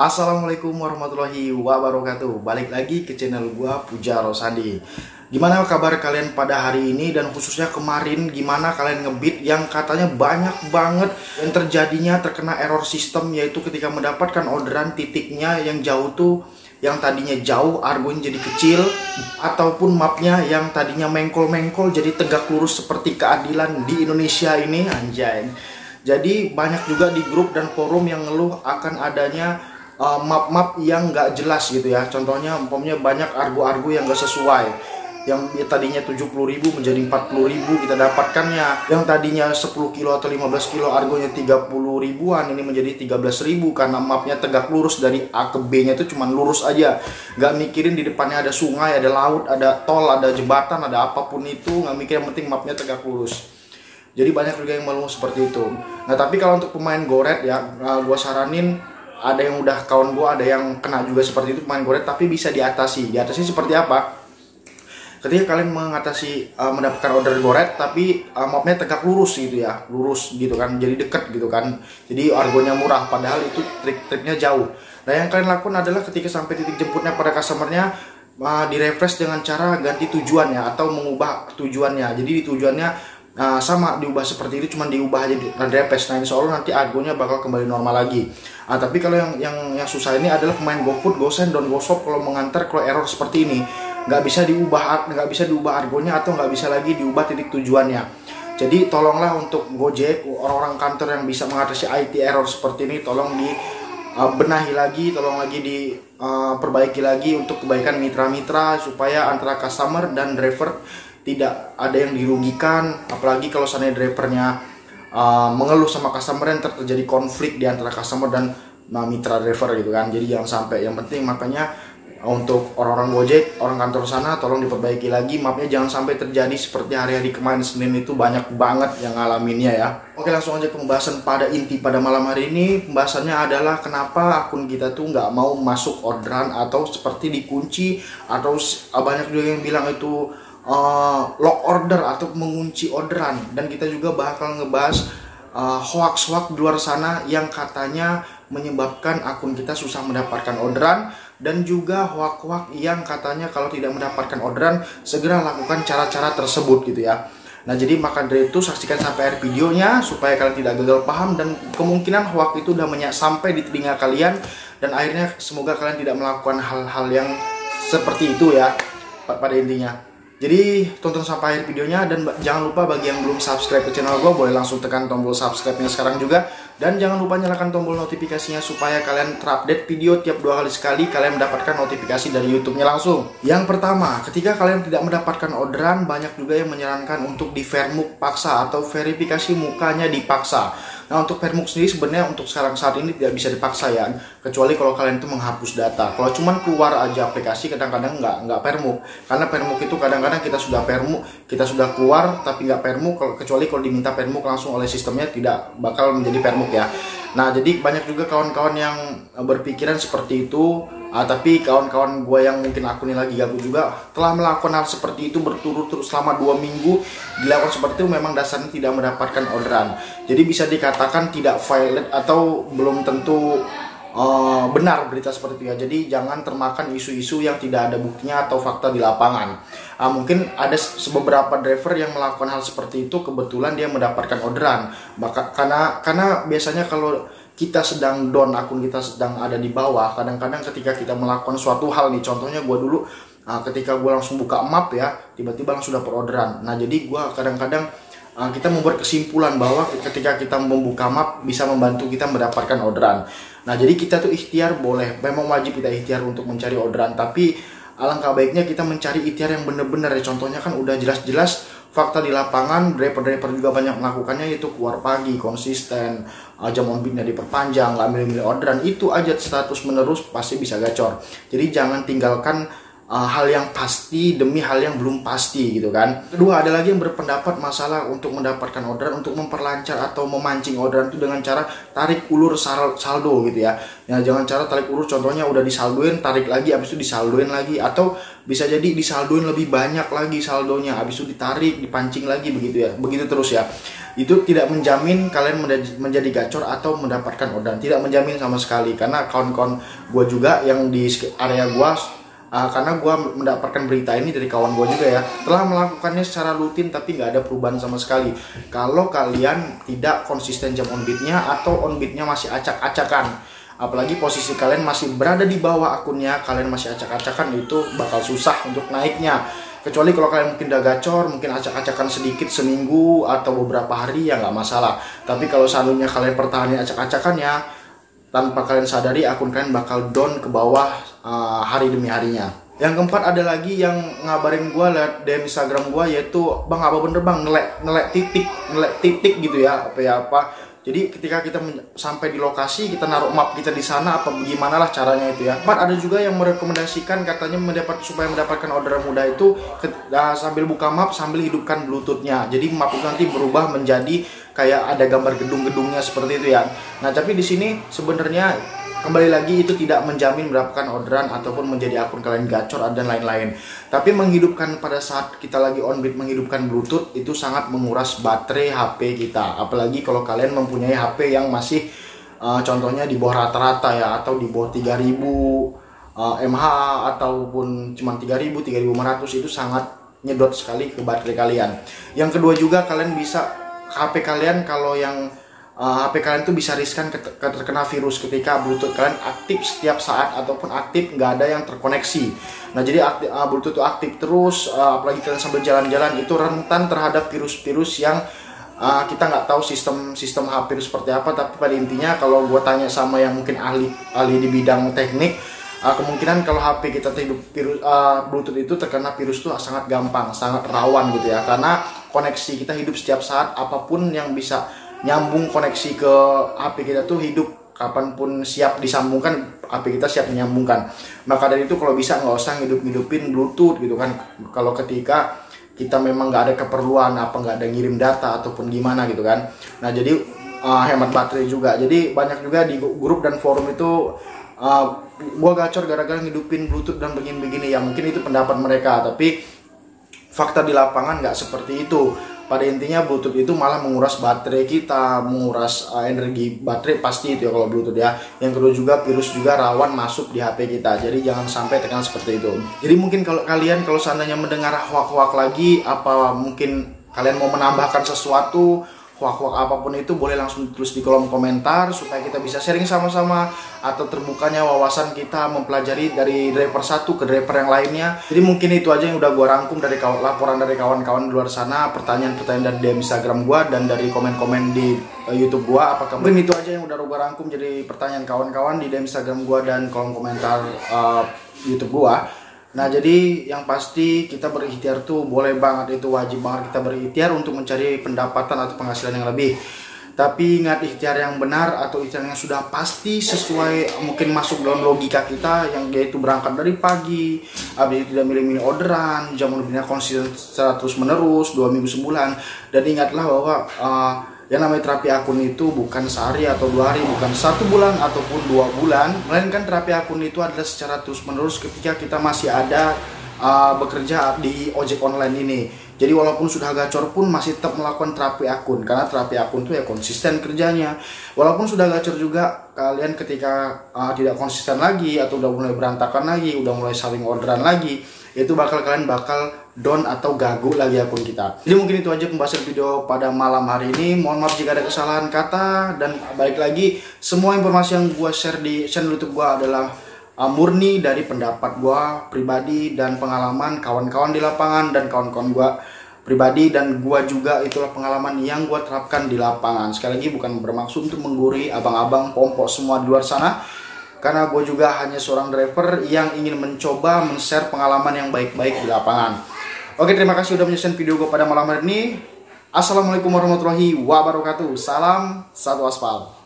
Assalamualaikum warahmatullahi wabarakatuh. Balik lagi ke channel gua, Puja Rosandi. Gimana kabar kalian pada hari ini, dan khususnya kemarin gimana kalian ngebit yang katanya banyak banget yang terjadinya terkena error sistem, yaitu ketika mendapatkan orderan titiknya yang jauh tuh, yang tadinya jauh argonya jadi kecil, ataupun mapnya yang tadinya mengkol-mengkol jadi tegak lurus seperti keadilan di Indonesia ini, anjay. Jadi banyak juga di grup dan forum yang ngeluh akan adanya map-map yang nggak jelas gitu ya. Contohnya umpamanya banyak argo-argo yang nggak sesuai, yang tadinya 70.000 menjadi 40.000 kita dapatkannya, yang tadinya 10 kilo atau 15 kilo argonya 30 ribuan ini menjadi 13.000 karena mapnya tegak lurus dari A ke B nya itu cuman lurus aja, nggak mikirin di depannya ada sungai, ada laut, ada tol, ada jembatan, ada apapun itu, nggak mikir, yang penting mapnya tegak lurus. Jadi banyak juga yang mengeluh seperti itu. Nah tapi kalau untuk pemain goret ya, gua saranin, ada yang udah kawan gue, ada yang kena juga seperti itu pemain goret, tapi bisa diatasi. Diatasi seperti apa? Ketika kalian mengatasi mendapatkan order goret tapi mapnya tegak lurus gitu ya, lurus gitu kan, jadi deket gitu kan, jadi argonya murah, padahal itu trik-triknya jauh. Nah yang kalian lakukan adalah ketika sampai titik jemputnya pada customernya, di-refresh dengan cara ganti tujuannya atau mengubah tujuannya. Jadi di tujuannya sama diubah seperti itu, cuman diubah aja repes. Nah insya Allah nanti argonya bakal kembali normal lagi. Tapi kalau yang susah ini adalah pemain GoFood, GoSend, dan GoShop. Kalau mengantar, kalau error seperti ini nggak bisa diubah argonya, atau nggak bisa lagi diubah titik tujuannya. Jadi tolonglah untuk Gojek, orang-orang kantor yang bisa mengatasi IT error seperti ini, tolong benahi lagi, tolong lagi diperbaiki lagi untuk kebaikan mitra-mitra, supaya antara customer dan driver tidak ada yang dirugikan. Apalagi kalau seandainya drivernya mengeluh sama customer, dan terjadi konflik di antara customer dan mitra driver gitu kan. Jadi jangan sampai. Yang penting makanya untuk orang-orang Gojek, orang kantor sana, tolong diperbaiki lagi mapnya, jangan sampai terjadi seperti hari-hari kemarin Senin itu, banyak banget yang ngalaminnya ya. Oke, langsung aja ke pembahasan pada inti pada malam hari ini. Pembahasannya adalah kenapa akun kita tuh nggak mau masuk orderan, atau seperti dikunci, atau banyak juga yang bilang itu lock order atau mengunci orderan. Dan kita juga bakal ngebahas hoax-hoax di luar sana yang katanya menyebabkan akun kita susah mendapatkan orderan, dan juga hoax-hoax yang katanya kalau tidak mendapatkan orderan segera lakukan cara-cara tersebut gitu ya. Nah jadi maka dari itu saksikan sampai akhir videonya supaya kalian tidak gagal paham, dan kemungkinan hoax itu udah sampai di telinga kalian, dan akhirnya semoga kalian tidak melakukan hal-hal yang seperti itu ya pada intinya. Jadi tonton sampai akhir videonya, dan jangan lupa bagi yang belum subscribe ke channel gue, boleh langsung tekan tombol subscribe-nya sekarang juga. Dan jangan lupa nyalakan tombol notifikasinya supaya kalian terupdate video tiap 2 kali sekali kalian mendapatkan notifikasi dari YouTube-nya langsung. Yang pertama, ketika kalian tidak mendapatkan orderan, banyak juga yang menyarankan untuk di vermuk paksa atau verifikasi mukanya dipaksa. Nah untuk vermuk sendiri sebenarnya untuk sekarang saat ini tidak bisa dipaksa ya, kecuali kalau kalian itu menghapus data. Kalau cuman keluar aja aplikasi, kadang-kadang nggak vermuk, karena vermuk itu kadang-kadang kita sudah vermuk, kita sudah keluar tapi nggak vermuk, kecuali kalau diminta vermuk langsung oleh sistemnya, tidak bakal menjadi vermuk ya. Nah jadi banyak juga kawan-kawan yang berpikiran seperti itu. Tapi kawan-kawan gue yang mungkin akunnya lagi gabut juga telah melakukan hal seperti itu berturut-turut selama 2 minggu. Dilakukan seperti itu memang dasarnya tidak mendapatkan orderan. Jadi bisa dikatakan tidak valid atau belum tentu benar berita seperti itu ya. Jadi jangan termakan isu-isu yang tidak ada buktinya atau fakta di lapangan. Mungkin ada beberapa driver yang melakukan hal seperti itu, kebetulan dia mendapatkan orderan. Karena biasanya kalau kita sedang down, akun kita sedang ada di bawah, kadang-kadang ketika kita melakukan suatu hal nih, contohnya gue dulu ketika gue langsung buka map ya, tiba-tiba langsung dapat orderan. Nah jadi gue kadang-kadang kita membuat kesimpulan bahwa ketika kita membuka map bisa membantu kita mendapatkan orderan. Nah jadi kita tuh ikhtiar boleh, memang wajib kita ikhtiar untuk mencari orderan, tapi alangkah baiknya kita mencari ikhtiar yang benar-benar ya. Contohnya kan udah jelas-jelas fakta di lapangan, driver-driver juga banyak melakukannya, yaitu keluar pagi, konsisten, jam on beat-nya diperpanjang, nggak milih-milih orderan, itu aja status menerus pasti bisa gacor. Jadi jangan tinggalkan hal yang pasti demi hal yang belum pasti gitu kan. Kedua, ada lagi yang berpendapat masalah untuk mendapatkan orderan, untuk memperlancar atau memancing orderan itu dengan cara tarik ulur saldo gitu ya. Ya jangan cara tarik ulur, contohnya udah disaldoin tarik lagi, habis itu disaldoin lagi, atau bisa jadi disaldoin lebih banyak lagi saldonya, habis itu ditarik dipancing lagi, begitu ya, begitu terus ya. itu tidak menjamin kalian menjadi gacor atau mendapatkan orderan, tidak menjamin sama sekali. Karena kawan-kawan gue juga yang di area gue, karena gue mendapatkan berita ini dari kawan gue juga ya, telah melakukannya secara rutin tapi nggak ada perubahan sama sekali. Kalau kalian tidak konsisten jam on beatnya atau on beatnya masih acak-acakan, apalagi posisi kalian masih berada di bawah akunnya, kalian masih acak-acakan, itu bakal susah untuk naiknya. Kecuali kalau kalian mungkin udah gacor, mungkin acak-acakan sedikit seminggu atau beberapa hari ya nggak masalah. Tapi kalau seandainya kalian pertahanin acak-acakannya, tanpa kalian sadari akun kalian bakal down ke bawah hari demi harinya. Yang keempat ada lagi yang ngabarin gue liat di Instagram gue, yaitu bang apa bener bang ngelek titik gitu ya, apa. Jadi ketika kita sampai di lokasi, kita naruh map kita di sana, apa gimana lah caranya itu ya. Empat, ada juga yang merekomendasikan katanya supaya mendapatkan orderan mudah itu sambil buka map sambil hidupkan bluetoothnya. Jadi map itu nanti berubah menjadi kayak ada gambar gedung-gedungnya seperti itu ya. Nah tapi di sini sebenarnya kembali lagi itu tidak menjamin mendapatkan orderan ataupun menjadi akun kalian gacor dan lain-lain. Tapi menghidupkan pada saat kita lagi on beat, menghidupkan bluetooth itu sangat menguras baterai HP kita. Apalagi kalau kalian mempunyai HP yang masih contohnya di bawah rata-rata ya, atau di bawah 3000 mAh ataupun cuma 3000, 3500, itu sangat nyedot sekali ke baterai kalian. Yang kedua juga kalian bisa HP kalian, kalau yang HP kalian tuh bisa riskan terkena virus ketika Bluetooth kalian aktif setiap saat ataupun aktif nggak ada yang terkoneksi. Nah jadi Bluetooth itu aktif terus, apalagi kalian sambil jalan-jalan, itu rentan terhadap virus-virus yang kita nggak tahu sistem HP itu seperti apa. Tapi pada intinya kalau gue tanya sama yang mungkin ahli di bidang teknik, kemungkinan kalau HP kita hidup virus Bluetooth itu terkena virus itu sangat gampang, sangat rawan gitu ya, karena koneksi kita hidup setiap saat, apapun yang bisa nyambung koneksi ke HP kita tuh hidup, kapanpun siap disambungkan, HP kita siap menyambungkan. Maka dari itu kalau bisa nggak usah ngidupin Bluetooth gitu kan, kalau ketika kita memang nggak ada keperluan, nggak ada ngirim data ataupun gimana gitu kan. Nah jadi hemat baterai juga. Jadi banyak juga di grup dan forum itu gua gacor gara-gara ngidupin Bluetooth dan begini-begini ya, mungkin itu pendapat mereka, tapi fakta di lapangan nggak seperti itu. Pada intinya Bluetooth itu malah menguras baterai kita, menguras energi baterai pasti itu ya kalau Bluetooth ya. Yang kedua juga virus juga rawan masuk di HP kita, jadi jangan sampai terkena seperti itu. Jadi mungkin kalau kalian seandainya mendengar hoak-hoak lagi, apa mungkin kalian mau menambahkan sesuatu, hoak-hoak apapun itu boleh langsung tulis di kolom komentar supaya kita bisa sharing sama-sama, atau terbukanya wawasan kita mempelajari dari driver satu ke driver yang lainnya. Jadi mungkin itu aja yang udah gue rangkum dari laporan dari kawan-kawan di luar sana, pertanyaan-pertanyaan dari DM Instagram gue dan dari komen-komen di YouTube gue. Apakah mungkin itu aja yang udah gue rangkum jadi pertanyaan kawan-kawan di DM Instagram gue dan kolom komentar YouTube gue. Nah jadi yang pasti kita berikhtiar tuh boleh banget, itu wajib banget kita berikhtiar untuk mencari pendapatan atau penghasilan yang lebih. Tapi ingat, ikhtiar yang benar atau ikhtiar yang sudah pasti sesuai mungkin masuk dalam logika kita, yang yaitu berangkat dari pagi, habis itu tidak milih-milih orderan, jam lebihnya konsisten secara terus menerus 2 minggu sebulan. Dan ingatlah bahwa yang namanya terapi akun itu bukan sehari atau 2 hari, bukan 1 bulan ataupun 2 bulan, melainkan terapi akun itu adalah secara terus menerus ketika kita masih ada bekerja di ojek online ini. Jadi walaupun sudah gacor pun masih tetap melakukan terapi akun, karena terapi akun itu ya konsisten kerjanya. Walaupun sudah gacor juga, kalian ketika tidak konsisten lagi atau udah mulai berantakan lagi, udah mulai saling orderan lagi, itu kalian bakal down atau gagu lagi akun kita. Jadi mungkin itu aja pembahasan video pada malam hari ini. Mohon maaf jika ada kesalahan kata, dan balik lagi, semua informasi yang gue share di channel YouTube gue adalah murni dari pendapat gue pribadi dan pengalaman kawan-kawan di lapangan dan kawan-kawan gue pribadi, dan gue juga itulah pengalaman yang gue terapkan di lapangan. Sekali lagi bukan bermaksud untuk menggurui abang-abang pompok semua di luar sana, karena gue juga hanya seorang driver yang ingin mencoba men-share pengalaman yang baik-baik di lapangan. Oke, terima kasih sudah menyaksikan video gue pada malam hari ini. Assalamualaikum warahmatullahi wabarakatuh. Salam satu aspal.